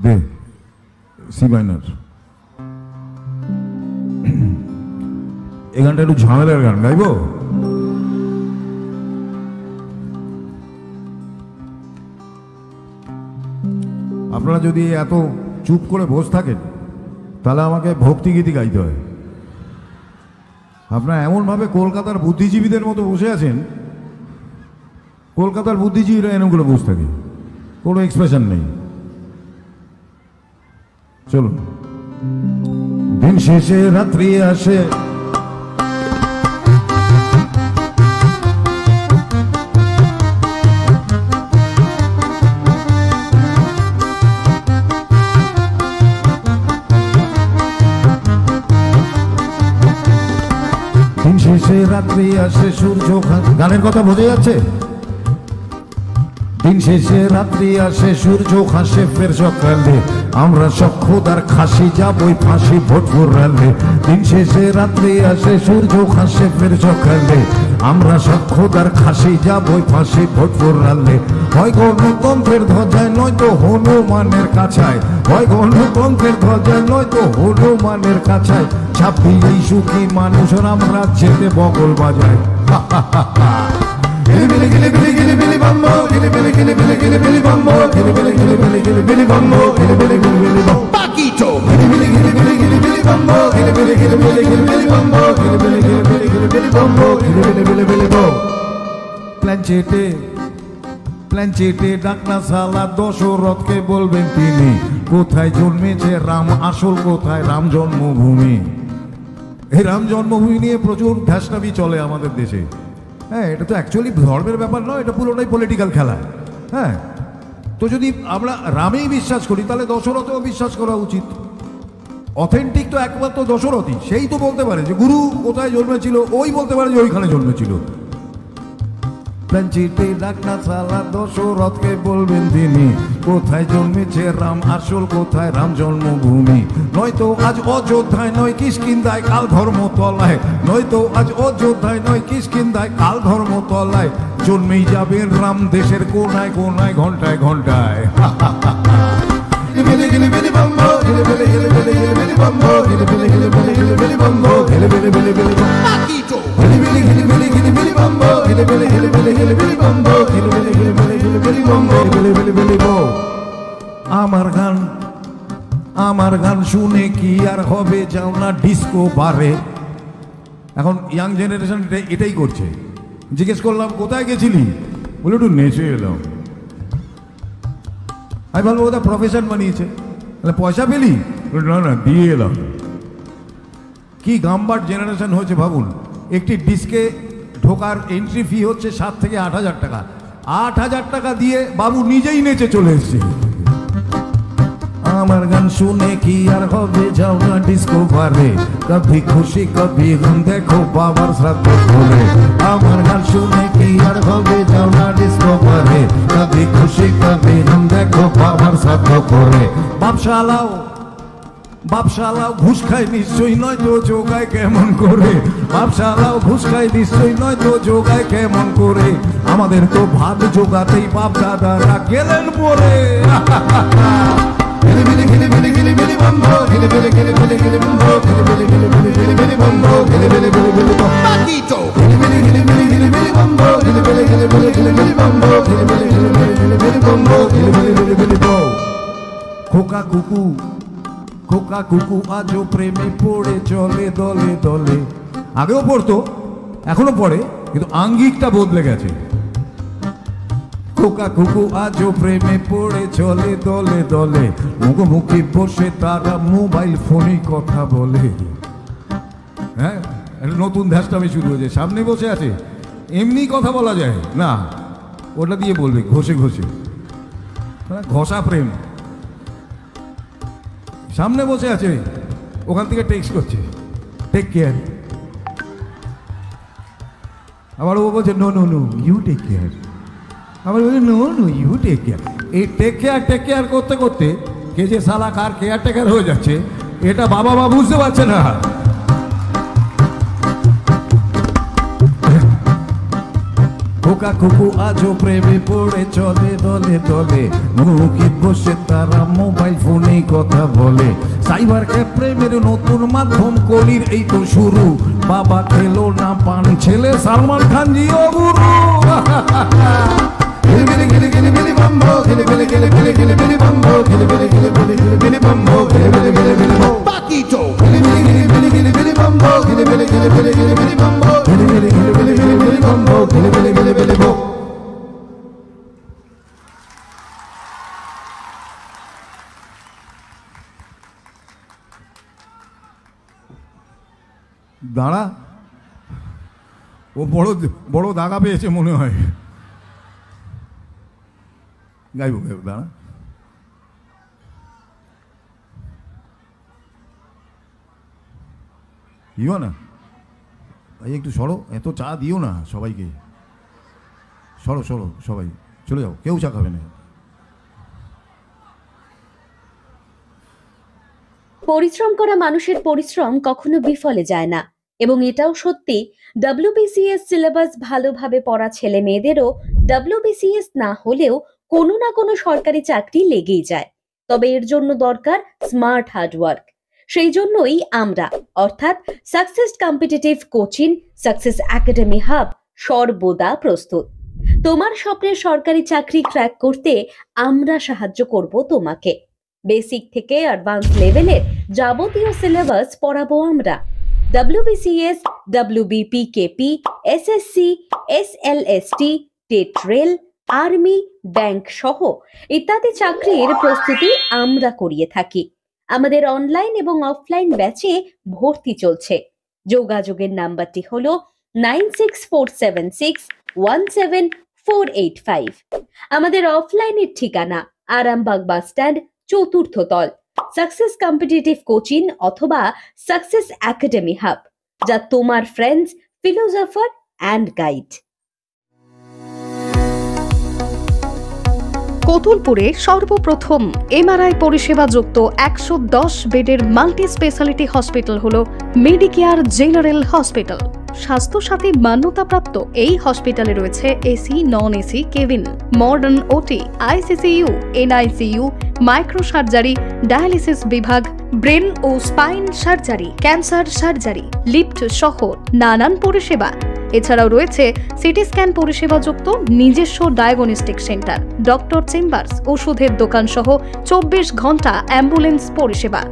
দে C minor. এই গানটা একটু ঝামেলার গান, গাইবো? আপনারা যদি এত চুপ করে বসে থাকেন তাহলে আমাকে ভক্তিগীতি গাইতে হয়। আপনারা এমনভাবে কলকাতার বুদ্ধিজীবীদের মতো বসে আছেন, কলকাতার বুদ্ধিজীবীরা এরকম বসে থাকে, কোনো এক্সপ্রেশন নেই। চলুন। দিন শেষে রাত্রি আসে, দিন শেষে রাত্রি আসে, সূর্য গানের কথা বোঝা যাচ্ছে? দিন শেষে রাত্রি আসে, সূর্য খাসে ফের সকালে, আমরা সব খোদার খাসি যাবই ফাঁসি ভোটপুর রালে। দিন শেষে রাত্রি আসে, সূর্য খাসে ফের সকালে, আমরা সব খোদার খাসি যাবই ফাঁসি ভোটপুর রালে। হয় গণতন্ত্রের ধ্বজায় নয়তো হনুমানের কাছায়, হয় গণতন্ত্রের ধ্বজায় নয়তো হনুমানের কাছায়, ছাপিয়ে সুখী মানুষ রাম রাজ্যেতে বগল বাজায়। Gili gili gili gili gili bambo, gili gili gili gili gili gili bambo, gili gili gili gili gili gili bambo, gili gili gili gili bambo. Paquito. Gili gili gili gili gili gili bambo, gili gili gili gili gili gili bambo, gili gili gili gili gili gili bambo, gili gili gili gili bambo. Planchete, planchete ডাকনা সালা দশরথকে বলবেন তিনি, কোথায় জন্মেছে রাম, আসল কোথায় রাম জন্মভূমি। এই রাম জন্মভূমি নিয়ে প্রচুর ধ্যাসটাবি চলে আমাদের দেশে। হ্যাঁ, এটা তো অ্যাকচুয়ালি ধর্মের ব্যাপার নয়, এটা পুরোটাই পলিটিক্যাল খেলা। হ্যাঁ, তো যদি আমরা রামেই বিশ্বাস করি তাহলে দশরথেও বিশ্বাস করা উচিত। অথেন্টিক তো একমাত্র দশরথই, সেই তো বলতে পারে যে গুরু কোথায় জন্মেছিল, ওই বলতে পারে যে ওইখানে জন্মেছিল। প্ল্যানচিটে ডাকনা সালা দশরথকে বলবেন তিনি, কোথায় জন্মেছে রাম, আসল কোথায় রাম জন্মভূমি। নয়তো আজ অযোধ্যায় নয় কিষ্কিন্ধায়, কাল ধর্মতলায়, নয়তো আজ অযোধ্যায় নয় কিষ্কিন্ধায়, কাল ধর্মতলায়, জন্মেই যাবেন রাম দেশের কোনায় কোনায়, ঘন্টায় ঘন্টায়। Gili gili gili bambo, gili gili gili gili gili bambo, gili gili gili gili gili bambo, gili gili gili gili bambo. Paquito. Gili gili gili gili gili gili bambo, gili gili gili gili gili gili bambo, gili gili gili gili gili gili bambo, gili gili gili bambo. আমার গান শুনে কি আর হবে, যাও না disco বারে। এখন young generation এটাই করছে। জিজ্ঞেস করলাম কোথায় গেছিলি, বলে একটু নেচে এলাম। আমি বলবো ওটা প্রফেশন বানিয়েছে, তাহলে পয়সা পেলি? না না, দিয়ে এলাম। কি গাম্বার জেনারেশন হয়েছে ভাবুন। একটি ডিস্কে ঢোকার এন্ট্রি ফি হচ্ছে 7 থেকে 8,000 টাকা। 8,000 টাকা দিয়ে বাবু নিজেই নেচে চলে এসছে। আমার গান শুনে কি আর হবে, যাও না ডিস্কো বারে, কভি খুশি কভি গম দেখো বাবার শ্রাদ্ধ করে। আমার গান শুনে কি আর হবে, যাও না ডিস্কো বারে, কভি খুশি কভি গম দেখো বাবার শ্রাদ্ধ করে। বাপশালাও ঘুষ খায় নিশ্চয়ই, নয় তো যোগায় কেমন করে। বাপশালাও ঘুষ খায় নিশ্চয়ই, নয় তো যোগায় কেমন করে। আমাদের তো ভাত জোগাতেই বাপ দাদারা গেলেন পরে। Gili gili gili gili gili gili bambo, gili gili gili gili gili bambo, gili gili gili gili gili gili bambo, gili gili gili gili bambo. Paquito. Gili gili gili gili gili gili bambo, gili gili gili gili gili gili bambo, gili gili gili gili gili gili bambo, gili gili gili gili bambo. খোকা কুকু আজও প্রেমে পড়ে চলে দলে দলে। আগেও পড়তো, এখনো পড়ে, কিন্তু আঙ্গিকটা বদলে গেছে। খোকা কুকু আজও প্রেমে পড়ে চলে দলে দলে, মুখোমুখি বসে তারা মোবাইল ফোনে কথা বলে। হ্যাঁ, নতুন ধ্যাসটামি শুরু হয়েছে। সামনে বসে আছে, এমনি কথা বলা যায় না, ওটা দিয়ে বলবে ঘষে ঘষে, ঘষা প্রেম। সামনে বসে আছে, ওখান থেকে টেক্সট করছে টেক কেয়ার, আবার ও বলছে no no no you take care, আবার বলছে no no you take care. এই টেক কেয়ার করতে করতে কে যে সালা কার কেয়ার টেকার হয়ে যাচ্ছে, এটা বাবা মা বুঝতে পারছে না। খোকা খুকু আজও প্রেমে পড়ে চলে দলে দলে, মুখে বসে তারা মোবাইল ফোনে কথা বলে। সাইবার প্রেমের নতুন মাধ্যম কলির এই তো শুরু, বাবা খেলো না পান ছেলে সালমান খান জিও গুরু। Gilly gilly gilly gilly bumbo, gilly gilly gilly gilly gilly gilly bumbo, gilly gilly gilly gilly gilly gilly bumbo, gilly gilly gilly gilly bumbo. Paquito, gilly gilly gilly gilly gilly gilly bumbo, gilly gilly gilly gilly gilly gilly bumbo, gilly gilly gilly gilly gilly gilly bumbo, gilly gilly gilly gilly bumbo. দাঁড়া, ও বড় বড় দাগা পেয়েছে মনে হয়। গাইব গাইব, দাঁড়া। দিও না ভাই, একটু সরো, এত চা দিও না সবাইকে। সরো সরো সবাই, চলে যাও, কেউ চা খাবে না। পরিশ্রম করা মানুষের পরিশ্রম কখনো বিফলে যায় না, এবং এটাও সত্যি WBCS সিলেবাস ভালোভাবে পড়া ছেলে মেয়েদেরও WBCS না হলেও কোনো না কোনো সরকারি চাকরি লেগেই যায়। তবে এর জন্য দরকার স্মার্ট হার্ডওয়ার্ক। সেই জন্যই আমরা অর্থাৎ success competitive coaching, success academy hub সর্বদা প্রস্তুত। তোমার স্বপ্নের সরকারি চাকরি ক্র্যাক করতে আমরা সাহায্য করব তোমাকে। বেসিক থেকে অ্যাডভান্স লেভেলের যাবতীয় সিলেবাস পড়াবো আমরা। WBCS, WBPKP, SSC, SLST, TET rail, army, bank সহ ইত্যাদি চাকরির প্রস্তুতি আমরা করিয়ে থাকি। আমাদের অনলাইন এবং অফলাইন ব্যাচে ভর্তি চলছে। যোগাযোগের নাম্বারটি হলো 9647617485। আমাদের অফলাইনের ঠিকানা আরামবাগ বাস স্ট্যান্ড, চতুর্থ তল, সাকসেস কম্পিটিটিভ কোচিং অথবা সাকসেস একাডেমি হাব, যা তোমার ফ্রেন্ডস, ফিলোসফার অ্যান্ড গাইড। কোতুলপুরে সর্বপ্রথম এমআরআই পরিষেবা যুক্ত 110 বেডের মাল্টি স্পেশালিটি হসপিটাল হল মেডিকেয়ার জেনারেল হসপিটাল। স্বাস্থ্যসাথী মান্যতাপ্রাপ্ত এই হসপিটালে রয়েছে AC, non AC cabin, modern OT, ICCU, NICU, micro surgery, dialysis বিভাগ, ব্রেন ও spine surgery, cancer surgery, lift সহ নানান পরিষেবা। এছাড়াও রয়েছে সিটি স্ক্যান পরিষেবা যুক্ত নিজস্ব ডায়াগনস্টিক সেন্টার, ডক্টর চেম্বার্স, ওষুধের দোকান সহ 24 ঘন্টা অ্যাম্বুলেন্স পরিষেবা।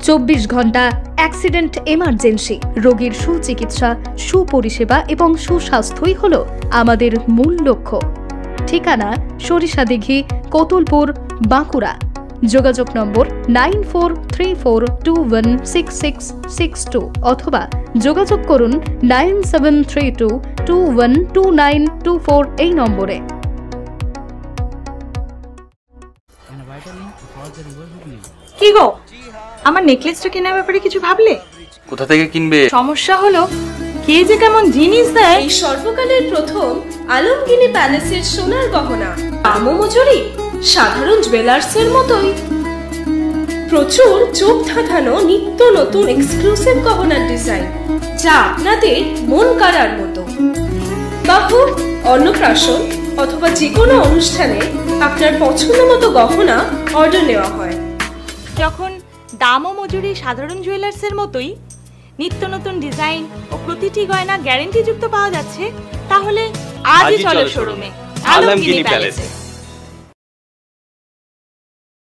24 ঘন্টা অ্যাক্সিডেন্ট এমার্জেন্সি, রোগীর সুচিকিৎসা, সুপরিষেবা এবং সুস্বাস্থ্যই হল আমাদের মূল লক্ষ্য। ঠিকানা সরিষাদিঘি, কোতুলপুর, বাঁকুড়া। যোগাযোগ নম্বর 9434216662 অথবা যোগাযোগ করুন 9732212924 এই নম্বরে। কি গো, আমার নেকলেসটা কেনার ব্যাপারে কিছু ভাবলে? কোথা থেকে কিনবে? সমস্যা হলো কে যে কেমন জিনিস দেয়। এই সর্বকালের প্রথম আলমগিনি প্যালেসের সোনার গহনা, দামও মজুরি সাধারণ জুয়েলার্সের মতোই। প্রচুর চোখ ধাঁধানো নিত্য নতুন এক্সক্লুসিভ গহনার ডিজাইন, যা আপনাদের মন কাড়ার মতো। বাহু, অন্নপ্রাশন অথবা যে কোনো অনুষ্ঠানে আপনার পছন্দ মতো গহনা অর্ডার নেওয়া হয়। যখন দাম ও মজুরি সাধারণ জুয়েলার্সের মতোই, নিত্য নতুন ডিজাইন ও প্রতিটি গয়না গ্যারান্টি যুক্ত পাওয়া যাচ্ছে, তাহলে আজই চলো শোরুমে আলমগিনি প্যালেসে।